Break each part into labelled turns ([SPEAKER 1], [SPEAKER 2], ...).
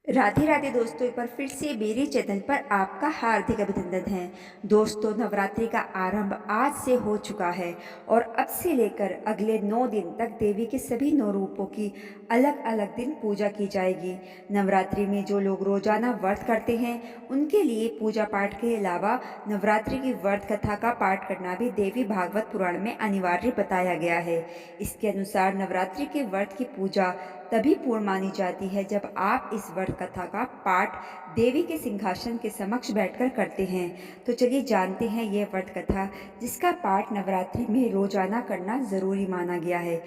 [SPEAKER 1] राधे राधे दोस्तों, एक बार फिर से मेरे चैनल पर आपका हार्दिक अभिनंदन है। दोस्तों, नवरात्रि का आरंभ आज से हो चुका है और अब से लेकर अगले 9 दिन तक देवी के सभी 9 रूपों की अलग अलग दिन पूजा की जाएगी। नवरात्रि में जो लोग रोजाना व्रत करते हैं उनके लिए पूजा पाठ के अलावा नवरात्रि की व्रत कथा का पाठ करना भी देवी भागवत पुराण में अनिवार्य बताया गया है। इसके अनुसार नवरात्रि के व्रत की पूजा तभी पूर्ण मानी जाती है जब आप इस व्रत कथा का पाठ देवी के सिंहासन के समक्ष बैठकर करते हैं। तो चलिए जानते हैं यह व्रत कथा जिसका पाठ नवरात्रि में रोजाना करना जरूरी माना गया है।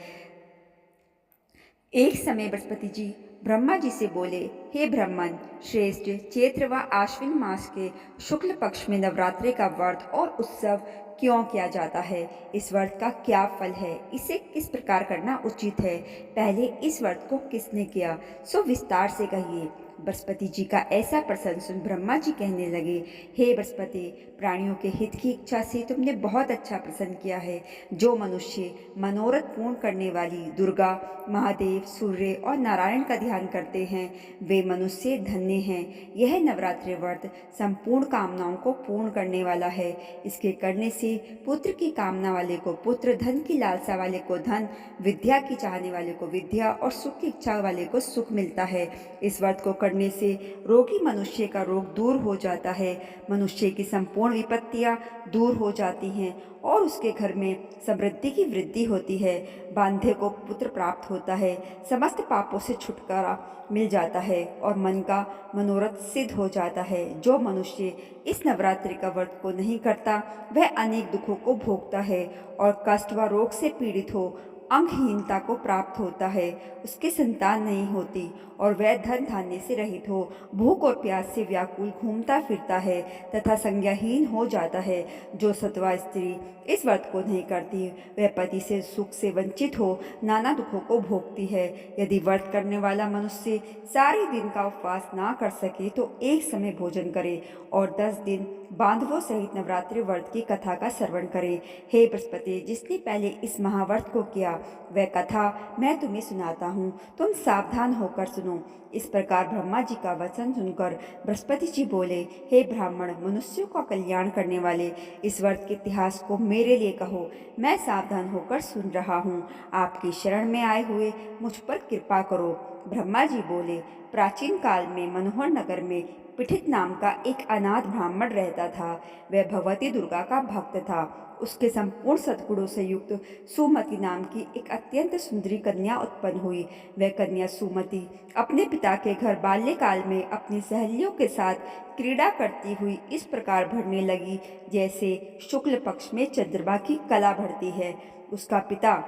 [SPEAKER 1] एक समय बृहस्पति जी ब्रह्मा जी से बोले, हे ब्रह्मन श्रेष्ठ, चैत्र व आश्विन मास के शुक्ल पक्ष में नवरात्रि का व्रत और उत्सव क्यों किया जाता है? इस व्रत का क्या फल है? इसे किस प्रकार करना उचित है? पहले इस व्रत को किसने किया, सो विस्तार से कहिए। बृहस्पति जी का ऐसा प्रश्न सुन ब्रह्मा जी कहने लगे, हे बृहस्पति, प्राणियों के हित की इच्छा से तुमने बहुत अच्छा प्रश्न किया है। जो मनुष्य मनोरथ पूर्ण करने वाली दुर्गा, महादेव, सूर्य और नारायण का ध्यान करते हैं वे मनुष्य धन्य हैं। यह नवरात्रि व्रत संपूर्ण कामनाओं को पूर्ण करने वाला है। इसके करने से पुत्र की कामना वाले को पुत्र, धन की लालसा वाले को धन, विद्या की चाहने वाले को विद्या और सुख की इच्छा वाले को सुख मिलता है। इस व्रत को करने से रोगी मनुष्य का रोग दूर हो जाता है, मनुष्य की संपूर्ण विपत्तियां दूर हो जाती हैं और उसके घर में समृद्धि की वृद्धि होती है। बांधे को पुत्र प्राप्त होता है, समस्त पापों से छुटकारा मिल जाता है और मन का मनोरथ सिद्ध हो जाता है। जो मनुष्य इस नवरात्रि का व्रत को नहीं करता वह अनेक दुखों को भोगता है और कष्ट व रोग से पीड़ित हो, अंगहीनता को प्राप्त होता है, उसकी संतान नहीं होती और वह धन धान्य से रहित हो, भूख और प्यास से व्याकुल घूमता फिरता है तथा संज्ञाहीन हो जाता है। जो सत्वा स्त्री इस व्रत को नहीं करती वह पति से सुख से वंचित हो नाना दुखों को भोगती है। यदि व्रत करने वाला मनुष्य सारे दिन का उपवास ना कर सके तो एक समय भोजन करे और 10 दिन बांधवों सहित नवरात्रि व्रत की कथा का श्रवण करे। हे बृहस्पति, जिसने पहले इस महाव्रत को किया वह कथा मैं तुम्हें सुनाता हूँ, तुम सावधान होकर सुनो। इस प्रकार ब्रह्मा जी का वचन सुनकर बृहस्पति जी बोले, हे ब्राह्मण, मनुष्यों का कल्याण करने वाले इस व्रत के इतिहास को मेरे लिए कहो, मैं सावधान होकर सुन रहा हूँ। आपकी शरण में आए हुए मुझ पर कृपा करो। ब्रह्मा जी बोले, प्राचीन काल में मनोहर नगर में पिठित नाम का एक अनाथ ब्राह्मण रहता था। वह भगवती दुर्गा का भक्त था। उसके संपूर्ण सद्गुणों से युक्त सुमति नाम की एक अत्यंत सुंदरी कन्या उत्पन्न हुई। वह कन्या सुमति अपने पिता के घर बाल्यकाल में अपनी सहेलियों के साथ क्रीड़ा करती हुई इस प्रकार बढ़ने लगी जैसे शुक्ल पक्ष में चंद्रमा की कला बढ़ती है। उसका पिता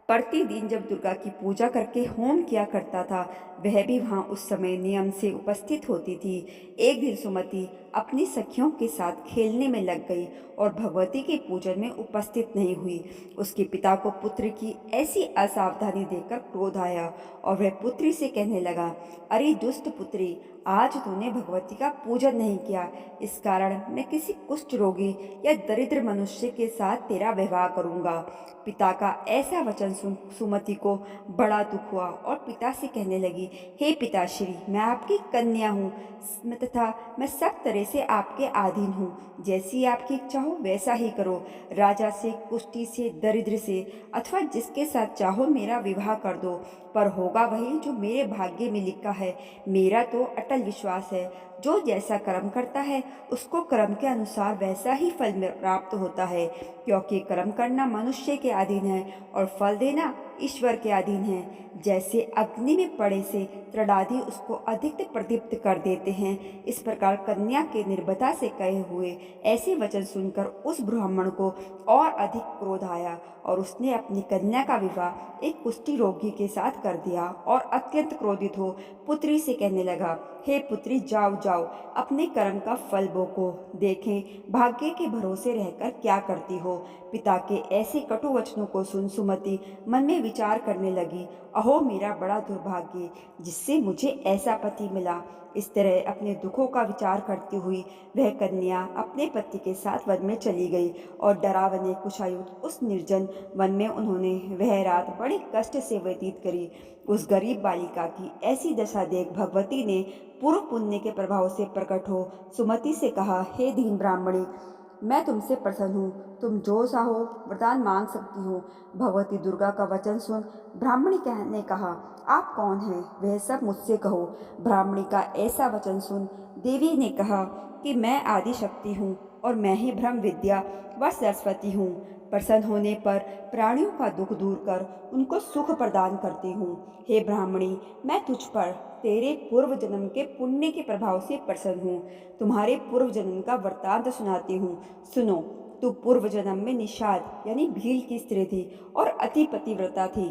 [SPEAKER 1] प्रतिदिन जब दुर्गा की पूजा करके होम किया करता था वह भी वहां उस समय नियम से उपस्थित होती थी। एक दिन सुमति अपनी सखियों के साथ खेलने में लग गई और भगवती के पूजन में उपस्थित नहीं हुई। उसके पिता को पुत्र की ऐसी असावधानी देखकर क्रोध आया और वह पुत्री से कहने लगा, अरे दुष्ट पुत्री, आज तूने भगवती का पूजन नहीं किया, इस कारण मैं किसी कुष्ठ रोगी या दरिद्र मनुष्य के साथ तेरा विवाह करूंगा। पिता का ऐसा वचन सुन सुमति को बड़ा दुख हुआ और पिता से कहने लगी, हे पिताश्री, मैं आपकी कन्या हूँ तथा मैं सब तरह से आपके अधीन हूँ। जैसी आपकी इच्छा हो वैसा ही करो। राजा से, कुष्ठी से, दरिद्र से अथवा जिसके साथ चाहो मेरा विवाह कर दो, पर होगा वही जो मेरे भाग्य में लिखा है। मेरा तो अटल विश्वास है, जो जैसा कर्म करता है उसको कर्म के अनुसार वैसा ही फल प्राप्त होता है, क्योंकि कर्म करना मनुष्य के अधीन है और फल देना ईश्वर के अधीन है। जैसे अग्नि में पड़े से तृणादि उसको अधिक प्रदीप्त कर देते हैं, इस प्रकार कन्या के निर्भयता से कहे हुए ऐसे वचन सुनकर उस ब्राह्मण को और अधिक क्रोध आया और उसने अपनी कन्या का विवाह एक कुष्ठी रोगी के साथ कर दिया और अत्यंत क्रोधित हो पुत्री से कहने लगा, हे पुत्री, जाओ जाओ, अपने कर्म का फल भोगो, देखें भाग्य के भरोसे रहकर क्या करती हो। पिता के ऐसे कटु वचनों को सुन सुमति मन में विचार करने लगी, अहो मेरा बड़ा दुर्भाग्य, जिससे मुझे ऐसा पति मिला। इस तरह अपने दुखों का विचार करती हुई वह कन्या अपने पति के साथ वन में चली गई और डरावने कुशायुक्त उस निर्जन वन में उन्होंने वह रात बड़े कष्ट से व्यतीत करी। उस गरीब बालिका की ऐसी दशा देख भगवती ने पूर्व पुण्य के प्रभाव से प्रकट हो सुमति से कहा, हे दीन ब्राह्मणी, मैं तुमसे प्रसन्न हूँ, तुम जो चाहो वरदान मांग सकती हो। भगवती दुर्गा का वचन सुन ब्राह्मणी ने कहा, आप कौन हैं, वह सब मुझसे कहो। ब्राह्मणी का ऐसा वचन सुन देवी ने कहा कि मैं आदि शक्ति हूँ और मैं ही ब्रह्म विद्या व सरस्वती हूँ। प्रसन्न होने पर प्राणियों का दुख दूर कर उनको सुख प्रदान करती हूँ। हे ब्राह्मणी, मैं तुझ पर तेरे पूर्व जन्म के पुण्य के प्रभाव से प्रसन्न हूँ। तुम्हारे पूर्व जन्म का वृत्तांत सुनाती हूँ, सुनो। तू पूर्व जन्म में निषाद यानी भील की स्त्री थी और अति पतिव्रता थी।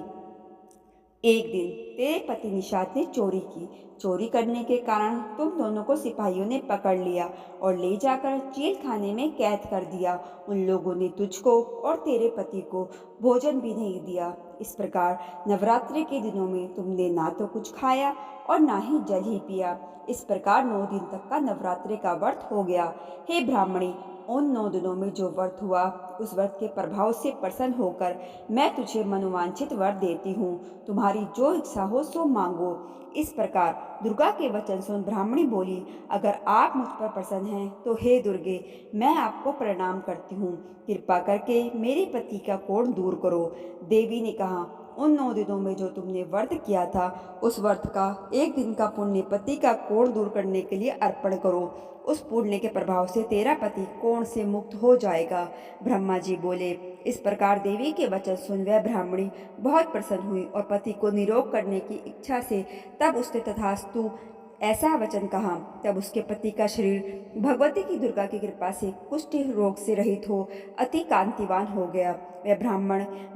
[SPEAKER 1] एक दिन तेरे पति निषाद ने चोरी की। चोरी करने के कारण तुम दोनों को सिपाहियों ने पकड़ लिया और ले जाकर जेल खाने में कैद कर दिया। उन लोगों ने तुझको और तेरे पति को भोजन भी नहीं दिया। इस प्रकार नवरात्रि के दिनों में तुमने ना तो कुछ खाया और ना ही जल ही पिया। इस प्रकार 9 दिन तक का नवरात्रि का व्रत हो गया। हे ब्राह्मणी, उन 9 दिनों में जो व्रत हुआ उस व्रत के प्रभाव से प्रसन्न होकर मैं तुझे मनोवांछित वर देती हूँ। तुम्हारी जो इच्छा हो सो मांगो। इस प्रकार दुर्गा के वचन सुन ब्राह्मणी बोली, अगर आप मुझ पर प्रसन्न हैं तो हे दुर्गे, मैं आपको प्रणाम करती हूँ। कृपा करके मेरे पति का कोढ़ दूर करो। देवी ने कहा, उन 9 दिनों में जो तुमने व्रत किया था उस व्रत का एक दिन का पुण्य पति का कोढ़ दूर करने के लिए अर्पण करो। उस पुण्य के प्रभाव से तेरा पति कोढ़ से मुक्त हो जाएगा। ब्रह्मा जी बोले। इस प्रकार देवी के वचन सुन वह ब्राह्मणी बहुत प्रसन्न हुई और पति को निरोग करने की इच्छा से तब उसने तथास्तु ऐसा वचन कहा। तब उसके पति का शरीर भगवती की दुर्गा की कृपा से कुष्ठ रोग से रहित हो अति कांतिवान हो गया। वह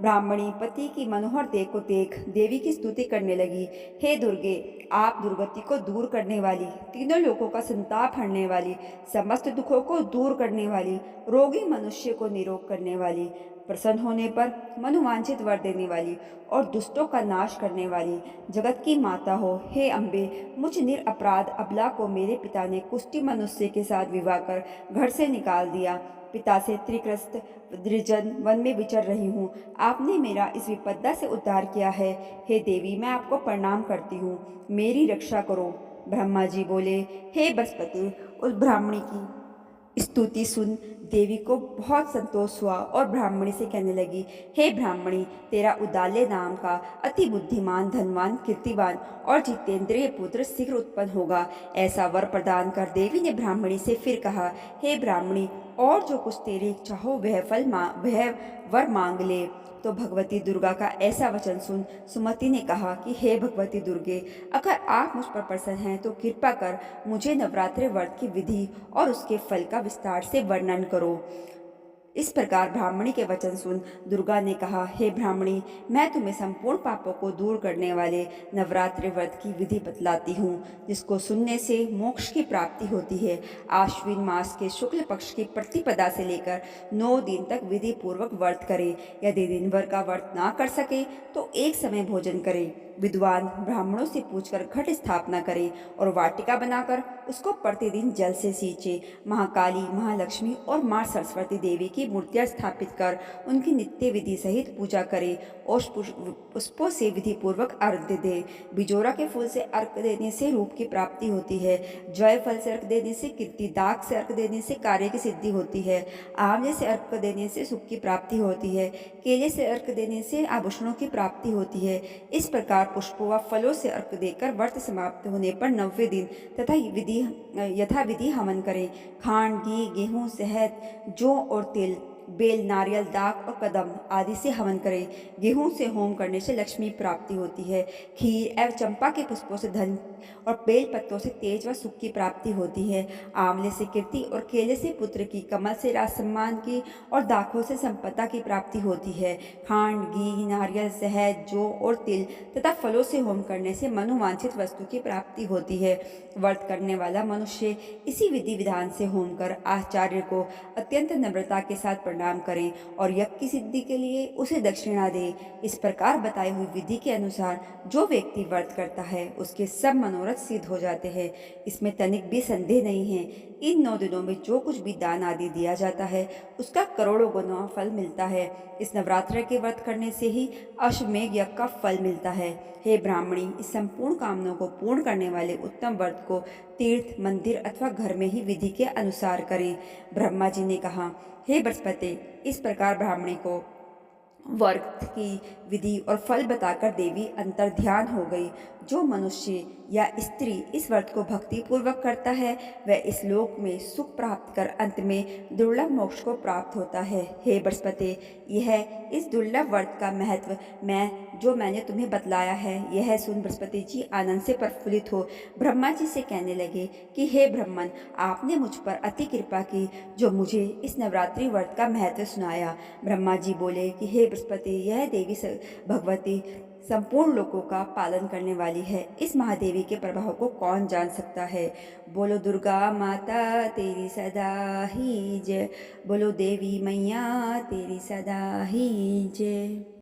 [SPEAKER 1] ब्राह्मणी पति की मनोहर देह को देख देवी की स्तुति करने लगी। हे दुर्गे, आप दुर्गति को दूर करने वाली, तीनों लोगों का संताप हरने वाली, समस्त दुखों को दूर करने वाली, रोगी मनुष्य को निरोग करने वाली, प्रसन्न होने पर मनोवांछित वर देने वाली और दुष्टों का नाश करने वाली जगत की माता हो। हे अम्बे, मुझ निरपराध अबला को मेरे पिता ने कुष्ठी मनुष्य के साथ विवाह कर घर से निकाल दिया। पिता से त्रिग्रस्त निर्जन वन में विचर रही हूँ। आपने मेरा इस विपदा से उद्धार किया है। हे देवी, मैं आपको प्रणाम करती हूँ, मेरी रक्षा करो। ब्रह्मा जी बोले, हे बृहस्पति, उस ब्राह्मणी की स्तुति सुन देवी को बहुत संतोष हुआ और ब्राह्मणी से कहने लगी, हे ब्राह्मणी, तेरा उदाल्य नाम का अति बुद्धिमान, धनवान, कीर्तिवान और जितेंद्रिय पुत्र शीघ्र उत्पन्न होगा। ऐसा वर प्रदान कर देवी ने ब्राह्मणी से फिर कहा, हे ब्राह्मणी, और जो कुछ तेरी इच्छा हो वह वर मांग ले। तो भगवती दुर्गा का ऐसा वचन सुन सुमति ने कहा कि हे भगवती दुर्गे, अगर आप मुझ पर प्रसन्न हैं तो कृपा कर मुझे नवरात्रि व्रत की विधि और उसके फल का विस्तार से वर्णन करो। इस प्रकार ब्राह्मणी के वचन सुन दुर्गा ने कहा, हे ब्राह्मणी, मैं तुम्हें संपूर्ण पापों को दूर करने वाले नवरात्रि व्रत की विधि बतलाती हूँ, जिसको सुनने से मोक्ष की प्राप्ति होती है। आश्विन मास के शुक्ल पक्ष की प्रतिपदा से लेकर 9 दिन तक विधि पूर्वक व्रत करे। यदि दिन भर का व्रत ना कर सके तो एक समय भोजन करे। विद्वान ब्राह्मणों से पूछकर घट स्थापना करे और वाटिका बनाकर उसको प्रतिदिन जल से सींचे। महाकाली, महालक्ष्मी और माँ सरस्वती देवी की मूर्तियां स्थापित कर उनकी नित्य विधि सहित पूजा करे और पुष्पों से विधि पूर्वक अर्घ्य दे। बिजोरा के फूल से अर्घ्य देने से रूप की प्राप्ति होती है। जय फल से अर्घ्य देने से कीर्ति, दाग से अर्घ्य देने से कार्य की सिद्धि होती है। आंवले से अर्घ्य देने से सुख की प्राप्ति होती है। केले से अर्घ्य देने से आभूषणों की प्राप्ति होती है। इस प्रकार पुष्पों व फलों से अर्घ्य देकर व्रत समाप्त होने पर 9वें दिन तथा यथाविधि हवन करें। खांड, घी, गेहूँ, शहद, जौ और तिल, बेल, नारियल, दाख और कदम आदि से हवन करें। गेहूं से होम करने से लक्ष्मी प्राप्ति होती है। खीर एवं चंपा के पुष्पों से धन और बेल पत्तों से तेज व सुख की प्राप्ति होती है। आंवले से कीर्ति और केले से पुत्र की, कमल से राज सम्मान की और दाखों से संपदा की प्राप्ति होती है। खांड, घी, नारियल, शहद, जौ और तिल तथा फलों से होम करने से मनोवांछित वस्तु की प्राप्ति होती है। व्रत करने वाला मनुष्य इसी विधि विधान से होम कर आचार्य को अत्यंत नम्रता के साथ प्रणाम करें और यज्ञ की सिद्धि के लिए उसे दक्षिणा दें। इस प्रकार बताई हुई विधि के अनुसार जो व्यक्ति व्रत करता है उसके सब मनोरथ सिद्ध हो जाते हैं। इसमें तनिक भी संदेह नहीं है। इन 9 दिनों में जो कुछ भी दान आदि दिया जाता है उसका करोड़ों गुना फल मिलता है। इस नवरात्र के व्रत करने से ही अश्वमेध यज्ञ का फल मिलता है। हे ब्राह्मणी, इस संपूर्ण कामनाओं को पूर्ण करने वाले उत्तम व्रत को तीर्थ, मंदिर अथवा घर में ही विधि के अनुसार करें। ब्रह्मा जी ने कहा, हे बृहस्पति, इस प्रकार ब्राह्मणी को व्रत की विधि और फल बताकर देवी अंतर्ध्यान हो गई। जो मनुष्य या स्त्री इस व्रत को भक्ति पूर्वक करता है वह इस लोक में सुख प्राप्त कर अंत में दुर्लभ मोक्ष को प्राप्त होता है। हे बृहस्पति, यह इस दुर्लभ व्रत का महत्व मैंने तुम्हें बतलाया है। यह सुन बृहस्पति जी आनंद से प्रफुल्लित हो ब्रह्मा जी से कहने लगे कि हे ब्रह्मन, आपने मुझ पर अति कृपा की जो मुझे इस नवरात्रि व्रत का महत्व सुनाया। ब्रह्मा जी बोले कि हे बृहस्पति, यह देवी भगवती संपूर्ण लोकों का पालन करने वाली है। इस महादेवी के प्रभाव को कौन जान सकता है। बोलो दुर्गा माता तेरी सदा ही जय। बोलो देवी मैया तेरी सदा ही जय।